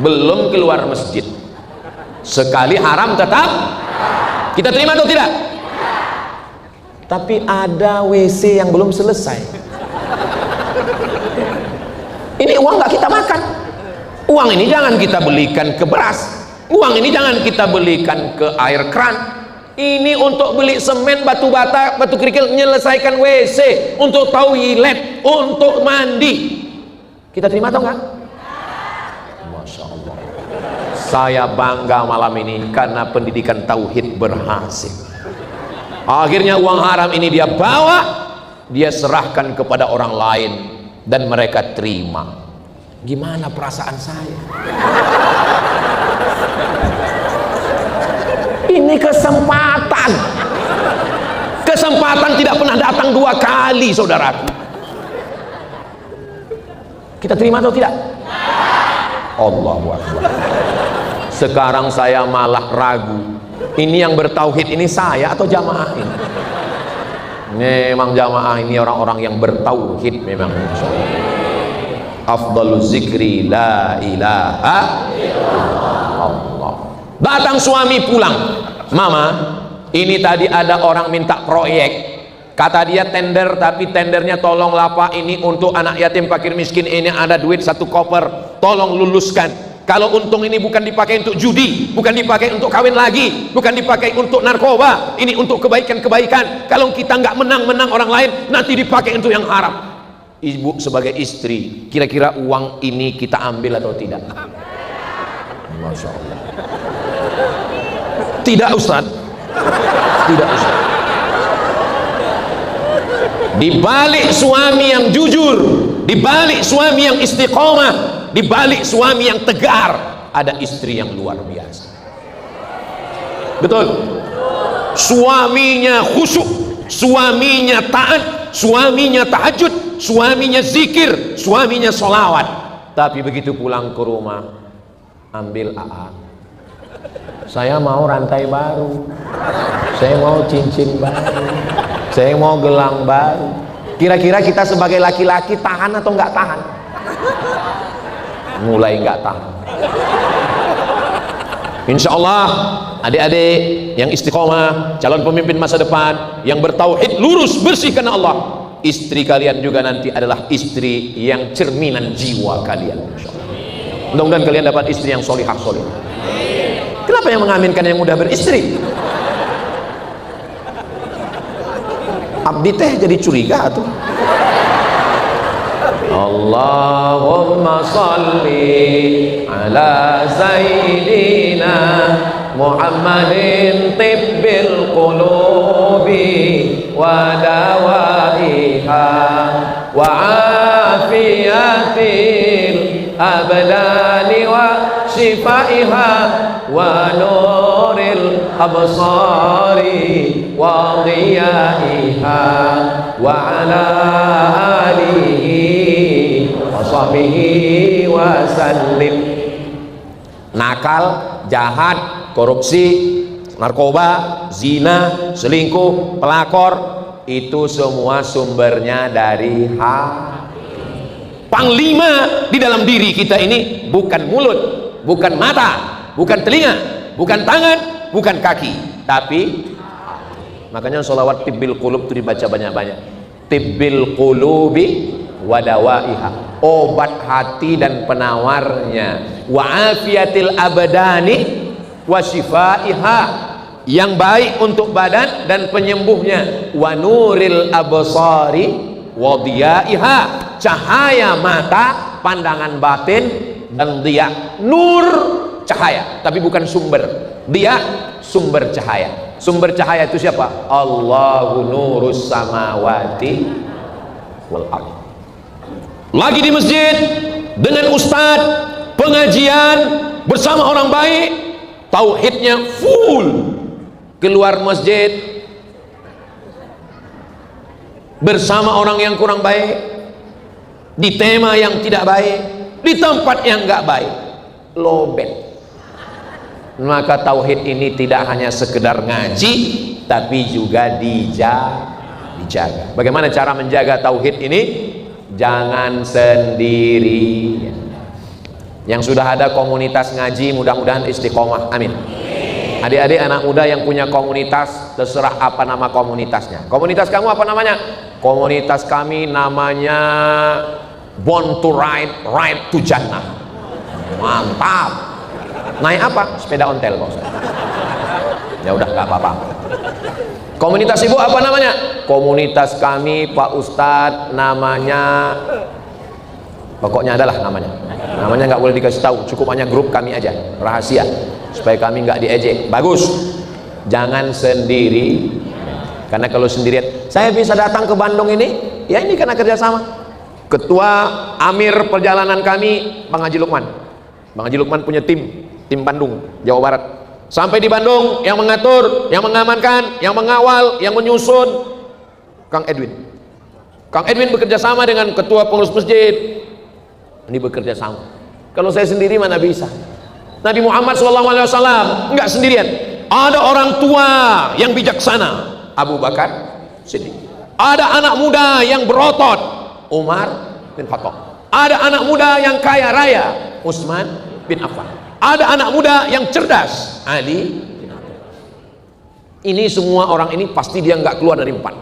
S1: belum keluar masjid, sekali haram tetap kita terima atau tidak? Tapi ada WC yang belum selesai. Ini uang nggak kita makan, uang ini jangan kita belikan ke beras, uang ini jangan kita belikan ke air keran. Ini untuk beli semen, batu bata, batu kerikil, menyelesaikan WC, untuk toilet, untuk mandi. Kita terima atau enggak? Masya Allah, saya bangga malam ini karena pendidikan tauhid berhasil. Akhirnya uang haram ini dia bawa, dia serahkan kepada orang lain dan mereka terima. Gimana perasaan saya? Ini kesempatan tidak pernah datang 2 kali saudaraku. Kita terima atau tidak? Allahu Akbar. Sekarang saya malah ragu, ini yang bertauhid ini saya atau jamaah ini? Memang jamaah ini orang-orang yang bertauhid memang. Afdalul zikri la ilaha illallah. Datang suami pulang, mama ini tadi ada orang minta proyek, kata dia tender, tapi tendernya tolonglah Pak, ini untuk anak yatim fakir miskin, ini ada duit 1 koper, tolong luluskan. Kalau untung ini bukan dipakai untuk judi, bukan dipakai untuk kawin lagi, bukan dipakai untuk narkoba, ini untuk kebaikan-kebaikan. Kalau kita nggak menang-menang orang lain, nanti dipakai untuk yang haram. Ibu sebagai istri, kira-kira uang ini kita ambil atau tidak? Masya Allah. Tidak Ustaz. Tidak Ustaz. Di balik suami yang jujur, di balik suami yang istiqomah, di balik suami yang tegar, ada istri yang luar biasa. Betul? Suaminya khusyuk, suaminya taat, suaminya tahajud, suaminya zikir, suaminya sholawat. Tapi begitu pulang ke rumah, ambil AA. Saya mau rantai baru, saya mau cincin baru, saya mau gelang baru. Kira-kira kita sebagai laki-laki tahan atau nggak tahan? Mulai nggak tahan. Insya Allah adik-adik yang istiqomah, calon pemimpin masa depan, yang bertauhid, lurus, bersih karena Allah, istri kalian juga nanti adalah istri yang cerminan jiwa kalian. Mudah-mudahan kalian dapat istri yang solihah solihah. Kenapa yang mengaminkan yang mudah beristri? Abdi teh jadi curiga tuh. Allahumma salli ala sayyidina Muhammadin tibbil qulubi wa dawaiha wa afiyatil abdani wa shifaiha wa nuril absari wa dhiyaiha wa ala alihi wa sahbihi wa sallim. Nakal, jahat, korupsi, narkoba, zina, selingkuh, pelakor, itu semua sumbernya dari hati. Panglima di dalam diri kita ini bukan mulut, bukan mata, bukan telinga, bukan tangan, bukan kaki, tapi makanya sholawat tibbil qulub itu dibaca banyak-banyak. Tibbil qulubi wadawaiha, obat hati dan penawarnya, wa afiyatil abdani wa shifaiha, yang baik untuk badan dan penyembuhnya, wa nuril absari wa dhiyaiha, cahaya mata, pandangan batin, dan dia nur, cahaya, tapi bukan sumber. Dia sumber cahaya. Sumber cahaya itu siapa? Allahu nurus samawati wal ardh. Lagi di masjid dengan ustadz, pengajian bersama orang baik, tauhidnya full. Keluar masjid bersama orang yang kurang baik, di tema yang tidak baik, di tempat yang nggak baik, lobet. Maka tauhid ini tidak hanya sekedar ngaji, tapi juga dijaga. Bagaimana cara menjaga tauhid ini? Jangan sendiri. Yang sudah ada komunitas ngaji, mudah-mudahan istiqomah, amin. Adik-adik anak muda yang punya komunitas, terserah apa nama komunitasnya. Komunitas kamu apa namanya? Komunitas kami namanya Born to Ride, Ride to Jannah. Mantap. Naik apa? Sepeda ontel, Bos. Ya udah, nggak apa-apa. Komunitas ibu apa namanya? Komunitas kami Pak Ustadz namanya, pokoknya adalah namanya. Namanya nggak boleh dikasih tahu, cukup hanya grup kami aja, rahasia, supaya kami nggak diejek. Bagus. Jangan sendiri, karena kalau sendirian, saya bisa datang ke Bandung ini, ya ini karena kerjasama. Ketua Amir perjalanan kami, Bang Haji Lukman. Bang Haji Lukman punya tim Bandung, Jawa Barat. Sampai di Bandung, yang mengatur, yang mengamankan, yang mengawal, yang menyusun, Kang Edwin. Kang Edwin bekerja sama dengan ketua pengurus masjid. Ini bekerja sama. Kalau saya sendiri mana bisa? Nabi Muhammad SAW enggak sendirian. Ada orang tua yang bijaksana, Abu Bakar Siddiq. Ada anak muda yang berotot, Umar bin Khattab. Ada anak muda yang kaya raya, Utsman bin Affan. Ada anak muda yang cerdas, Ali. Ini semua orang ini pasti dia nggak keluar dari 4.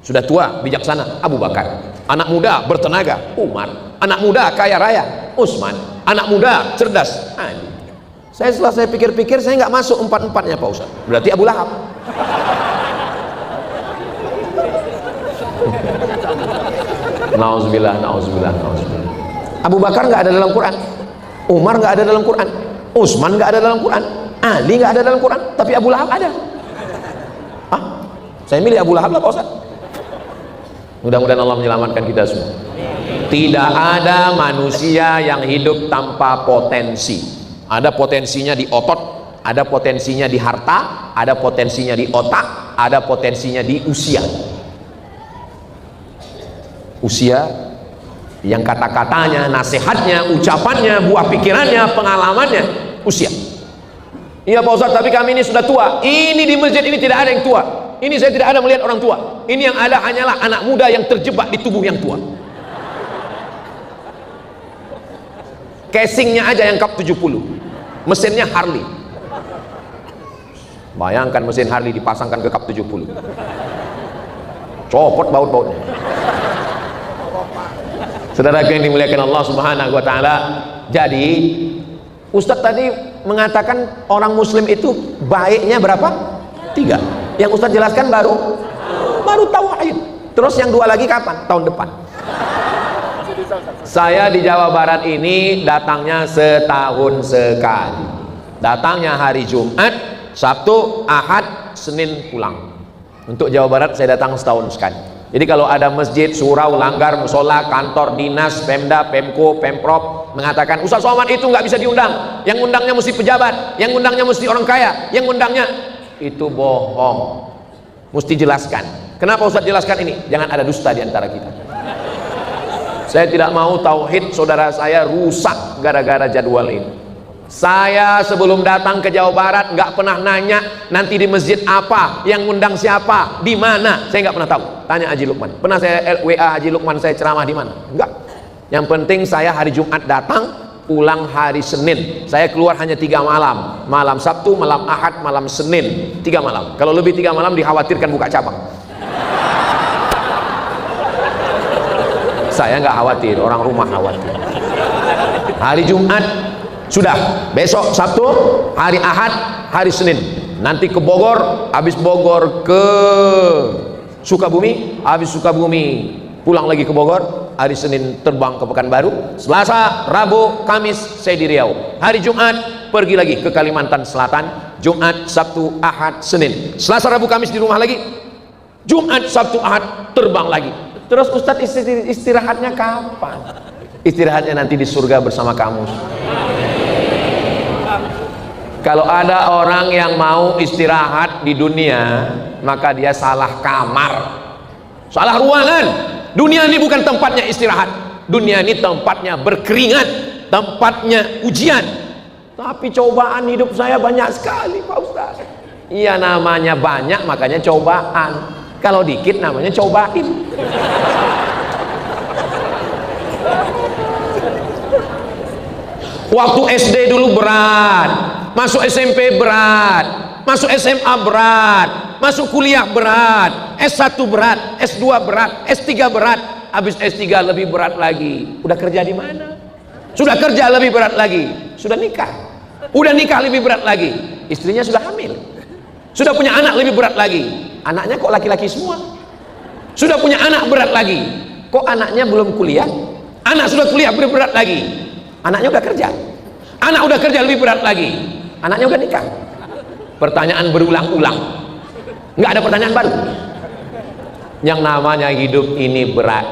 S1: Sudah tua, bijaksana, Abu Bakar. Anak muda bertenaga, Umar. Anak muda kaya raya, Utsman. anak muda, cerdas. Setelah saya pikir-pikir, saya nggak masuk empat-empatnya Pak Ustaz. Berarti Abu Lahab. Nauzubillah, nauzubillah, nauzubillah. Abu Bakar nggak ada dalam Quran, Umar nggak ada dalam Quran, Utsman nggak ada dalam Quran, Ali nggak ada dalam Quran, tapi Abu Lahab ada. Saya milih Abu Lahab lah Pak Ustaz. Mudah-mudahan Allah menyelamatkan kita semua. Tidak ada manusia yang hidup tanpa potensi. Ada potensinya di otot, ada potensinya di harta, ada potensinya di otak, ada potensinya di usia. Usia yang kata-katanya, nasihatnya, ucapannya, buah pikirannya, pengalamannya, usia. Iya Pak Ustaz, tapi kami ini sudah tua. Ini di masjid ini tidak ada yang tua. Ini saya tidak ada melihat orang tua. Ini yang ada hanyalah anak muda yang terjebak di tubuh yang tua. Casingnya aja yang kap 70, mesinnya Harley. Bayangkan mesin Harley dipasangkan ke kap 70, copot baut-bautnya. Saudara yang dimuliakan Allah Subhanahu wa Ta'ala, jadi Ustadz tadi mengatakan orang Muslim itu baiknya berapa? 3. Yang Ustadz jelaskan baru tauhid. Terus yang 2 lagi kapan? Tahun depan. Saya di Jawa Barat ini datangnya setahun sekali. Datangnya hari Jumat, Sabtu, Ahad, Senin pulang. Untuk Jawa Barat saya datang setahun sekali. Jadi kalau ada masjid, surau, langgar, musola, kantor, dinas, Pemda, Pemko, Pemprov mengatakan Ustaz Somad itu nggak bisa diundang, yang undangnya mesti pejabat, yang undangnya mesti orang kaya, yang undangnya itu bohong. Mesti jelaskan. Kenapa Ustaz jelaskan ini? Jangan ada dusta di antara kita. Saya tidak mau tauhid saudara saya rusak gara-gara jadwal ini. Saya sebelum datang ke Jawa Barat nggak pernah nanya nanti di masjid apa, yang undang siapa, di mana. Saya nggak pernah tahu. Tanya Haji Lukman. Pernah saya WA Haji Lukman saya ceramah di mana? Enggak. Yang penting saya hari Jumat datang, pulang hari Senin. Saya keluar hanya 3 malam. Malam Sabtu, malam Ahad, malam Senin. 3 malam. Kalau lebih 3 malam dikhawatirkan buka cabang. Saya nggak khawatir, orang rumah khawatir. Hari Jumat sudah, besok Sabtu, hari Ahad, hari Senin. Nanti ke Bogor, habis Bogor ke Sukabumi, habis Sukabumi pulang lagi ke Bogor, hari Senin terbang ke Pekanbaru, Selasa, Rabu, Kamis saya di Riau. Hari Jumat pergi lagi ke Kalimantan Selatan, Jumat, Sabtu, Ahad, Senin. Selasa, Rabu, Kamis di rumah lagi. Jumat, Sabtu, Ahad terbang lagi. Terus Ustadz istirahatnya kapan? Istirahatnya nanti di surga bersama kamu. Kalau ada orang yang mau istirahat di dunia, maka dia salah kamar, salah ruangan. Dunia ini bukan tempatnya istirahat. Dunia ini tempatnya berkeringat, tempatnya ujian. Tapi cobaan hidup saya banyak sekali Pak Ustaz. Iya, namanya banyak makanya cobaan. Kalau dikit namanya cobain. Waktu SD dulu berat, masuk SMP berat, masuk SMA berat, masuk kuliah berat, S1 berat, S2 berat, S3 berat, habis S3 lebih berat lagi. Udah kerja di mana? Sudah kerja lebih berat lagi. Sudah nikah. Udah nikah lebih berat lagi. Istrinya sudah hamil. Sudah punya anak lebih berat lagi. Anaknya kok laki-laki semua. Sudah punya anak berat lagi. Kok anaknya belum kuliah? Anak sudah kuliah lebih berat lagi. Anaknya udah kerja. Anak udah kerja lebih berat lagi. Anaknya udah nikah. Pertanyaan berulang-ulang. Nggak ada pertanyaan baru. Yang namanya hidup ini berat.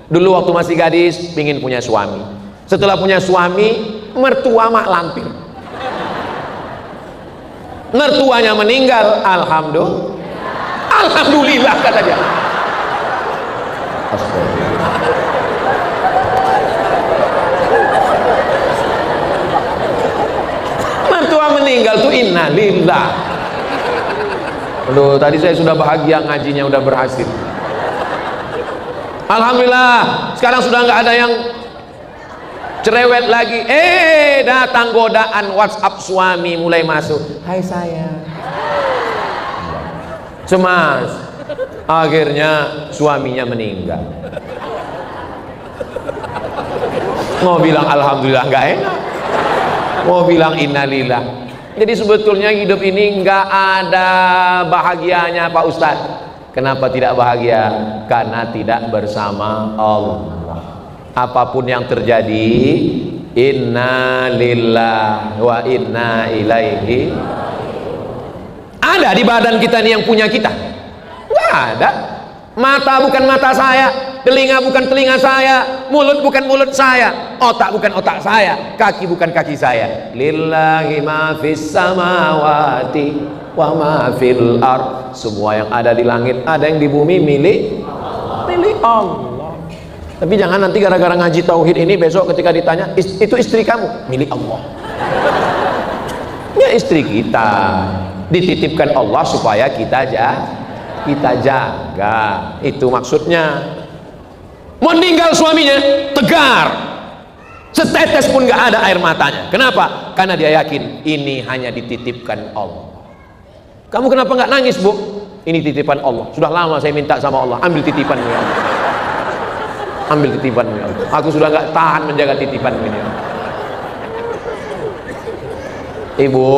S1: Dulu waktu masih gadis pingin punya suami. Setelah punya suami, mertua mak lampir. Mertuanya meninggal, alhamdulillah kata dia. Mertua meninggal tuh innalillah. Aduh, tadi saya sudah bahagia ngajinya udah berhasil. Alhamdulillah, sekarang sudah nggak ada yang cerewet lagi. Datang godaan WhatsApp suami mulai masuk. Hai sayang. Cemas. Akhirnya suaminya meninggal. Mau bilang alhamdulillah nggak enak, mau bilang innalillah. Jadi sebetulnya hidup ini nggak ada bahagianya Pak Ustadz. Kenapa tidak bahagia? Karena tidak bersama Allah. Apapun yang terjadi, inna lillahi wa inna ilaihi. Ada di badan kita nih yang punya kita? Nggak ada. Mata bukan mata saya, telinga bukan telinga saya, mulut bukan mulut saya, otak bukan otak saya, kaki bukan kaki saya. Lillahi ma fis samawati wa ma fil ard. Semua yang ada di langit, ada yang di bumi milik Allah. Tapi jangan nanti gara-gara ngaji tauhid ini besok ketika ditanya, itu istri kamu, milik Allah. Ya istri kita dititipkan Allah supaya kita jaga. Itu maksudnya. Meninggal suaminya tegar, setetes pun gak ada air matanya. Kenapa? Karena dia yakin ini hanya dititipkan Allah. Kamu kenapa gak nangis, Bu? Ini titipan Allah. Sudah lama saya minta sama Allah, ambil titipanmu ya Allah. Ambil titipanmu ya Allah. Aku sudah gak tahan menjaga titipanmu ini. Ibu,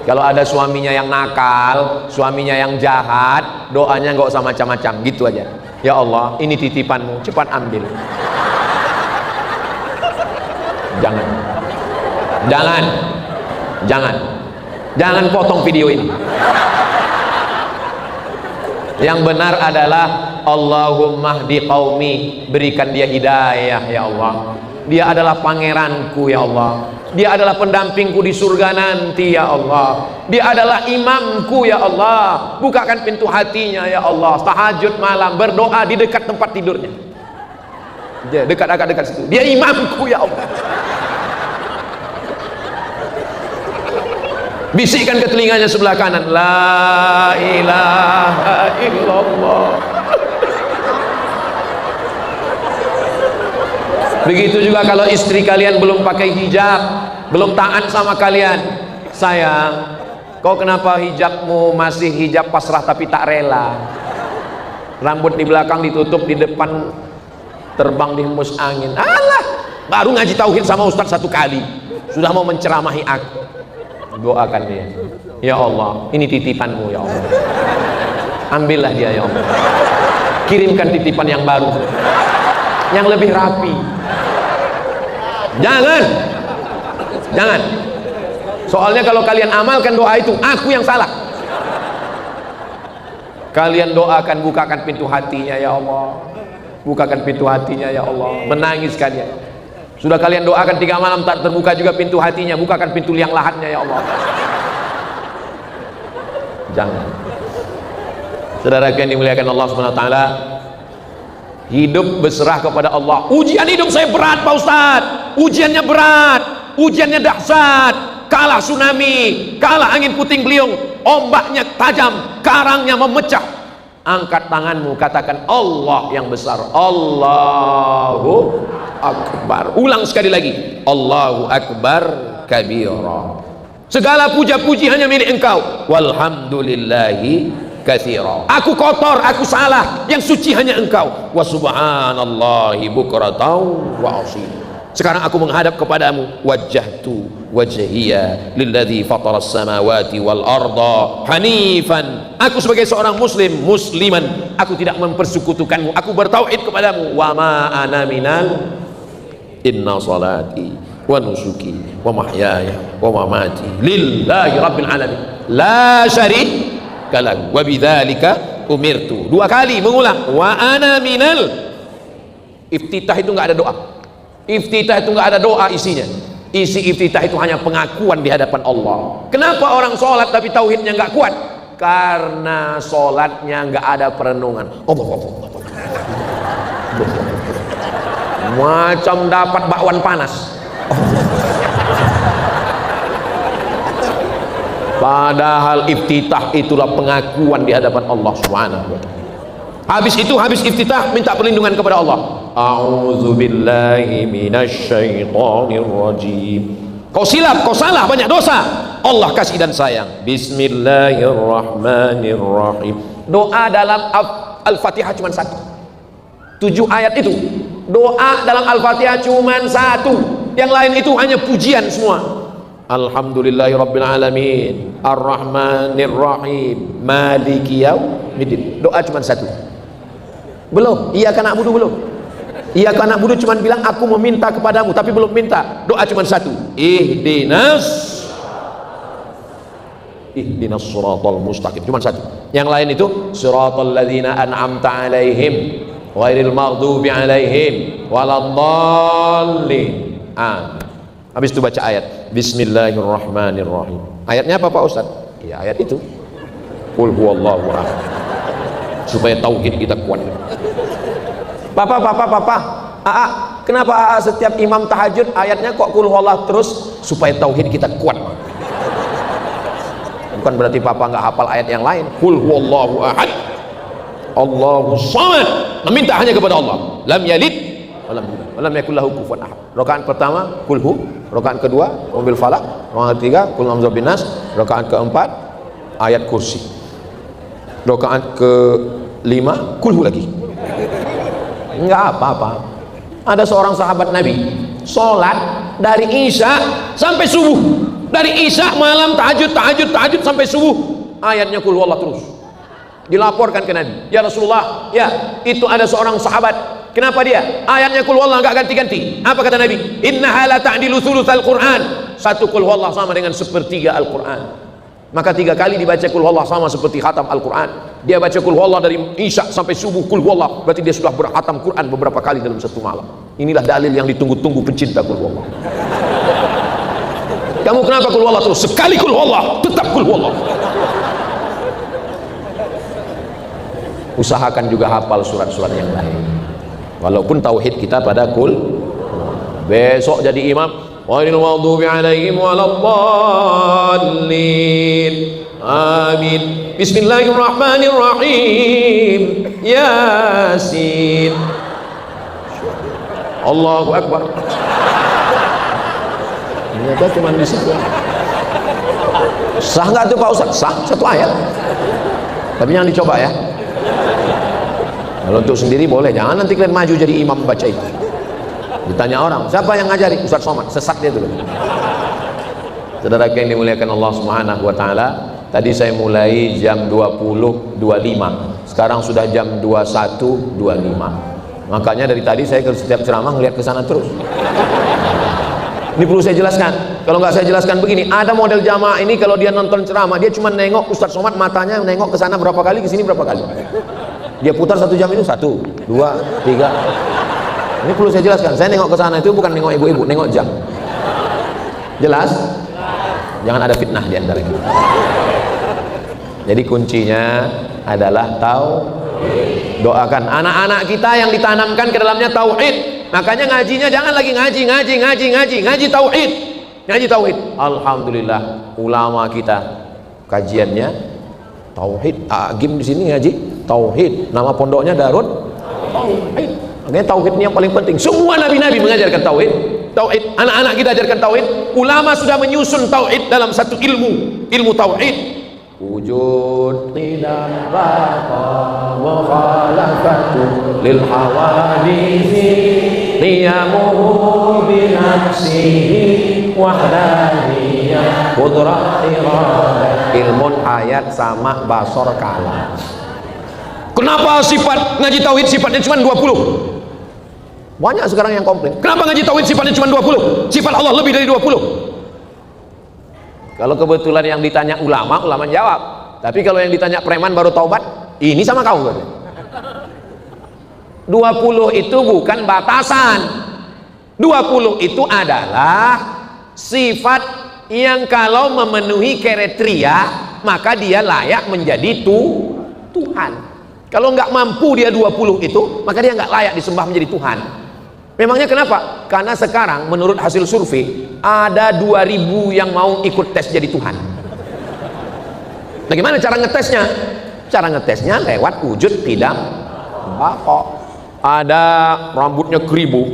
S1: kalau ada suaminya yang nakal, suaminya yang jahat, doanya nggak usah macam-macam, gitu aja. Ya Allah, ini titipanmu, cepat ambil. Jangan potong video ini. Yang benar adalah Allahumma hdi qaumi, berikan dia hidayah ya Allah. Dia adalah pangeranku ya Allah. Dia adalah pendampingku di surga nanti ya Allah. Dia adalah imamku ya Allah. Bukakan pintu hatinya ya Allah. Tahajud malam berdoa di dekat tempat tidurnya. Dia dekat situ. Dia imamku ya Allah. Bisikkan ke telinganya sebelah kanan, la ilaha illallah. Begitu juga kalau istri kalian belum pakai hijab, belum taat sama kalian. Sayang, kau kenapa hijabmu masih hijab pasrah tapi tak rela? Rambut di belakang ditutup, di depan terbang dihembus angin. Alah, baru ngaji tauhid sama ustaz satu kali sudah mau menceramahi aku. Doakan dia, ya Allah, ini titipanmu ya Allah. Ambillah dia ya Allah. Kirimkan titipan yang baru, yang lebih rapi. Jangan. Soalnya kalau kalian amalkan doa itu, aku yang salah. Kalian doakan, bukakan pintu hatinya ya Allah. Bukakan pintu hatinya ya Allah. Menangis kalian. Sudah kalian doakan 3 malam tak terbuka juga pintu hatinya, bukakan pintu liang lahatnya ya Allah. Jangan. Saudara yang dimuliakan Allah SWT, hidup berserah kepada Allah. Ujian hidup saya berat Pak Ustaz, ujiannya berat, ujiannya dahsyat. Kalah tsunami, kalah angin puting beliung, ombaknya tajam, karangnya memecah. Angkat tanganmu, katakan Allah yang besar. Allahu Akbar. Ulang sekali lagi, Allahu Akbar kabira. Segala puja-puji hanya milik Engkau. Walhamdulillahi katsira. Aku kotor, aku salah, yang suci hanya Engkau. Wa subhanallahi bukratan wa asil. Sekarang aku menghadap kepadamu. Wajjahtu wajhiya lilladzi fataras samawati wal arda hanifan. Aku sebagai seorang muslim, musliman, aku tidak mempersekutukanmu, aku bertauhid kepadamu. Wa ma ana minal, inna salati wa nusuki wa mahyaya wa mamati lillahi rabbil alamin la syarika lahu wa bidzalika umirtu. 2 kali mengulang wa ana minal. Iftitah itu enggak ada doa. Iftitah itu enggak ada doa isinya. Isi iftitah itu hanya pengakuan di hadapan Allah. Kenapa orang sholat tapi tauhidnya enggak kuat? Karena sholatnya enggak ada perenungan. Macam dapat bakwan panas. Padahal iftitah itulah pengakuan di hadapan Allah Subhanahu wa ta'ala. Habis itu, habis iftitah, minta perlindungan kepada Allah. A'udzubillahi minasyaitonir rajim. Kau silap, kau salah, banyak dosa. Allah kasih dan sayang. Bismillahirrahmanirrahim. Doa dalam Al-Fatihah cuma 1. 7 ayat itu. Doa dalam Al-Fatihah cuma satu, yang lain itu hanya pujian semua. Alhamdulillahirabbil alamin, Ar-Rahmanir Rahim, Maliki Yaumiddin. Doa cuma satu. Belum, iyyaka na'budu belum. Iyyaka na'budu cuma bilang aku meminta kepadamu, tapi belum minta. Doa cuma satu. Ihdinas siratal mustaqim, cuma satu. Yang lain itu siratal ladzina an'amta alaihim ghairil maghdubi alaihim waladdallin. Habis itu baca ayat Bismillahirrahmanirrahim. Ayatnya apa Pak Ustaz? Ya ayat itu, Qul huwallahu ahad, supaya tauhid kita kuat. Papa, kenapa AA setiap imam tahajud ayatnya kok Qul huwallahu terus? Supaya tauhid kita kuat. Bukan berarti papa nggak hafal ayat yang lain. Qul huwallahu ahad, Allahus samad, meminta hanya kepada Allah. Lam yalid wa lam yakul lahu kufuwan ahad. Rakaat pertama Qul hu, rakaat kedua Qul falaq, rakaat ketiga Qul a'udzu binnas, rakaat keempat ayat kursi, rakaat kelima Qul hu lagi. Enggak apa-apa. Ada seorang sahabat Nabi sholat dari Isya sampai subuh, dari Isya malam tahajud sampai subuh, ayatnya Qul huwallah terus. Dilaporkan ke Nabi, ya Rasulullah, ya itu ada seorang sahabat, kenapa dia ayatnya Qul huwallah enggak ganti-ganti? Apa kata Nabi? Innaha la ta'dilu thulutsal Qur'an. Satu Qul huwallah sama dengan sepertiga Al-Qur'an. Maka 3 kali dibaca Qul huwallah sama seperti khatam Al-Qur'an. Dia baca Qul huwallah dari Isya sampai subuh Qul huwallah, berarti dia sudah berkhatam Quran beberapa kali dalam satu malam. Inilah dalil yang ditunggu-tunggu pencinta Qul huwallah. Kamu kenapa Qul huwallah terus? Sekali Qul huwallah, tetap Qul huwallah. Usahakan juga hafal surat-surat yang lain, walaupun tauhid kita pada Qul. Besok jadi imam, ghairil maghdubi alaihim waladdallin. Amin. Bismillahirrahmanirrahim. Yasin. Allahu Akbar. Ternyata cuma di situ. Sah nggak tuh Pak Ustaz? Sah, satu ayat. Tapi jangan dicoba ya. Kalau untuk sendiri boleh, jangan nanti kalian maju jadi imam baca itu. Ditanya orang, siapa yang ngajari? Ustaz Somad, sesat dia tuh. Saudara yang dimuliakan Allah Subhanahu wa taala, tadi saya mulai jam 20.25. Sekarang sudah jam 21.25. Makanya dari tadi saya ke setiap ceramah ngeliat ke sana terus. Ini perlu saya jelaskan. Kalau nggak saya jelaskan begini, ada model jamaah ini kalau dia nonton ceramah, dia cuma nengok Ustaz Somad, matanya nengok ke sana berapa kali, ke sini berapa kali. Dia putar 1 jam itu 1, 2, 3. Ini perlu saya jelaskan. Saya nengok ke sana itu bukan nengok ibu-ibu, nengok jam. Jelas? Jangan ada fitnah di antara kita. Jadi kuncinya adalah tauhid. Doakan anak-anak kita yang ditanamkan ke dalamnya tauhid. Makanya ngajinya jangan lagi ngaji tauhid. Ngaji tauhid. Alhamdulillah ulama kita kajiannya tauhid. Agim di sini ngaji tauhid. Nama pondoknya Darut Tauhid. Makanya tauhid ini yang paling penting. Semua nabi-nabi mengajarkan tauhid. Tauhid, anak-anak kita ajarkan tauhid. Ulama sudah menyusun tauhid dalam satu ilmu tauhid. Wujud tidak baqa mukhalafatu lil hawadisi qiyamuhu bi nafsihi wahdaniyah qudrah iradah. Ilmun ayat sama basor kalam. Kenapa sifat ngaji tauhid sifatnya cuma 20? Banyak sekarang yang komplain. Kenapa ngaji tauhid sifatnya cuma 20? Sifat Allah lebih dari 20. Kalau kebetulan yang ditanya ulama jawab. Tapi kalau yang ditanya preman baru taubat, ini sama kau. 20 itu bukan batasan. 20 itu adalah sifat yang kalau memenuhi kriteria maka dia layak menjadi Tuhan. Kalau nggak mampu dia 20 itu, maka dia nggak layak disembah menjadi Tuhan. Memangnya kenapa? Karena sekarang menurut hasil survei ada 2000 yang mau ikut tes jadi Tuhan. Bagaimana cara ngetesnya? Cara ngetesnya lewat wujud tidak baqa. Ada rambutnya keribu,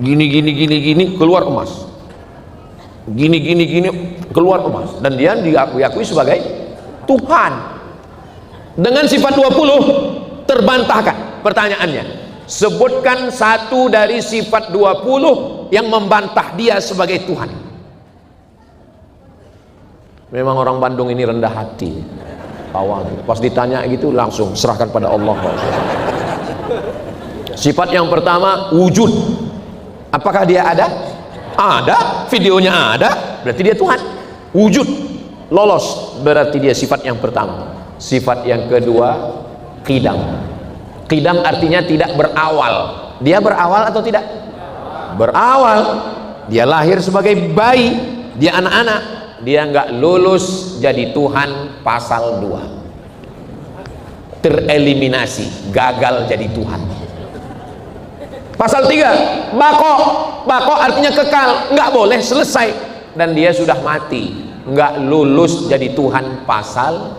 S1: gini keluar emas, gini keluar emas, dan dia diakui sebagai Tuhan. Dengan sifat 20 terbantahkan. Pertanyaannya, Sebutkan satu dari sifat 20 yang membantah dia sebagai Tuhan. Memang orang Bandung ini rendah hati. Pas ditanya gitu langsung serahkan pada Allah. Sifat yang pertama, wujud. Apakah dia ada? Ada, videonya ada, berarti dia Tuhan. Wujud, lolos, berarti dia sifat yang pertama. Sifat yang kedua, qidam. Qidam artinya tidak berawal. Dia berawal atau tidak? Berawal. Dia lahir sebagai bayi, dia anak-anak, dia nggak lulus jadi Tuhan. Pasal 2, tereliminasi, gagal jadi Tuhan. Pasal 3, bako. Bako artinya kekal, nggak boleh selesai, dan dia sudah mati, nggak lulus jadi Tuhan. Pasal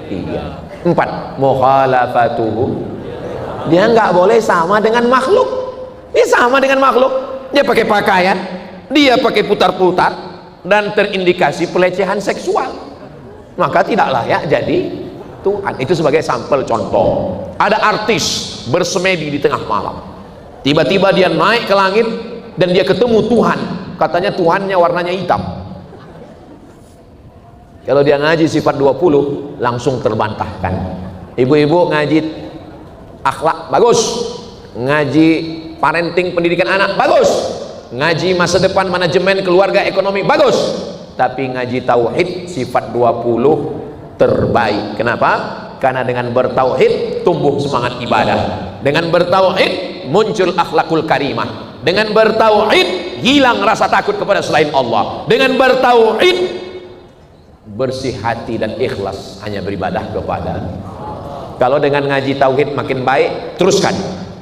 S1: 3. 4, mukhalafatuhu, dia nggak boleh sama dengan makhluk. Dia sama dengan makhluk, dia pakai pakaian, dia pakai putar-putar, dan terindikasi pelecehan seksual, maka tidak layak jadi Tuhan. Itu sebagai sampel contoh. Ada artis bersemedi di tengah malam, tiba-tiba dia naik ke langit dan dia ketemu Tuhan, katanya Tuhannya warnanya hitam. Kalau dia ngaji sifat 20 langsung terbantahkan. Ibu-ibu ngaji akhlak bagus, ngaji parenting pendidikan anak bagus, ngaji masa depan manajemen keluarga ekonomi bagus, tapi ngaji tauhid sifat 20 terbaik. Kenapa? Karena dengan bertauhid tumbuh semangat ibadah, dengan bertauhid muncul akhlakul karimah, dengan bertauhid hilang rasa takut kepada selain Allah, dengan bertauhid bersih hati dan ikhlas hanya beribadah kepada. Kalau dengan ngaji tauhid makin baik, teruskan.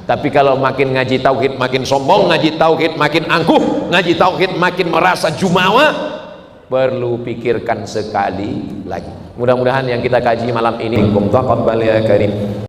S1: Tapi kalau makin ngaji tauhid makin sombong, ngaji tauhid makin angkuh, ngaji tauhid makin merasa jumawa, perlu pikirkan sekali lagi. Mudah-mudahan yang kita kaji malam ini, taqabbal ya karim.